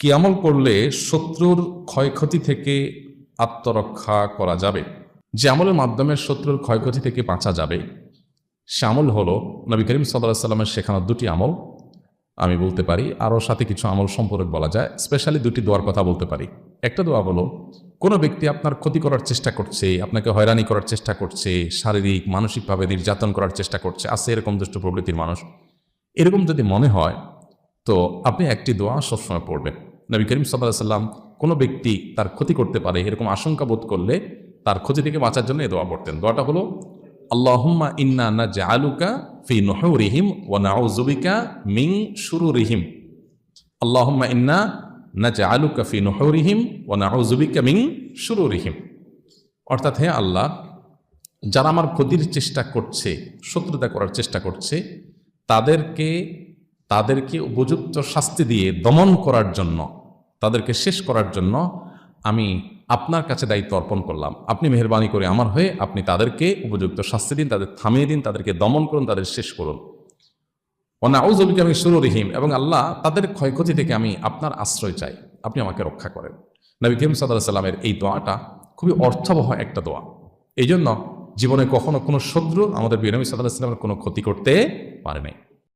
কি আমল করলে শত্রুর ক্ষয়ক্ষতি থেকে আত্মরক্ষা করা যাবে? যে আমলের মাধ্যমে শত্রুর ক্ষয়ক্ষতি থেকে বাঁচা যাবে সে আমল হলো নবী করিম সাল্লাল্লাহু আলাইহি সাল্লামের শেখানো দুটি আমল আমি বলতে পারি, আরও সাথে কিছু আমল সম্পর্কে বলা যায়। স্পেশালি দুটি দোয়ার কথা বলতে পারি। একটা দোয়া হলো, কোনো ব্যক্তি আপনার ক্ষতি করার চেষ্টা করছে, আপনাকে হয়রানি করার চেষ্টা করছে, শারীরিক মানসিকভাবে নির্যাতন করার চেষ্টা করছে, আছে এরকম দুষ্ট প্রবৃত্তির মানুষ, এরকম যদি মনে হয় তো আপনি একটি দোয়া সবসময় পড়বেন। নবী করিম সাল্লাল্লাহু আলাইহি সাল্লাম কোনো ব্যক্তি তার ক্ষতি করতে পারে এরকম আশঙ্কা বোধ করলে তার ক্ষতি থেকে বাঁচার জন্য এই দোয়া পড়তেন। দোয়াটা হলো, আল্লাহুম্মা ইন্না নাজআলুকা ফি নুহুরিহিম ওয়া নাউযু বিকা মিন শুরুরিহিম। আল্লাহুম্মা ইন্না নাজআলুকা ফি নুহুরিহিম ওয়া নাউযু বিকা মিন শুরুরিহিম। অর্থাৎ, হে আল্লাহ, যারা আমার ক্ষতির চেষ্টা করছে, শত্রুতা করার চেষ্টা করছে, তাদেরকে উপযুক্ত শাস্তি দিয়ে দমন করার জন্য, তাদেরকে শেষ করার জন্য আমি আপনার কাছে দায়িত্ব অর্পণ করলাম। আপনি মেহেরবানি করে আমার হয়ে আপনি তাদেরকে উপযুক্ত শাস্তি দিন, তাদের থামিয়ে দিন, তাদেরকে দমন করুন, তাদের শেষ করুন। ওয়া নাউযু বিকা মিন শুরুরিহিম, এবং আল্লাহ তাদের ক্ষয়ক্ষতি থেকে আমি আপনার আশ্রয় চাই, আপনি আমাকে রক্ষা করেন। নবী করিম সাল্লাল্লাহু আলাইহি সাল্লামের এই দোয়াটা খুবই অর্থবহ একটা দোয়া। এই জন্য জীবনে কখনো কোনো শত্রু আমাদের নবী সাল্লাল্লাহু আলাইহি সাল্লামের কোনো ক্ষতি করতে পারে নাই।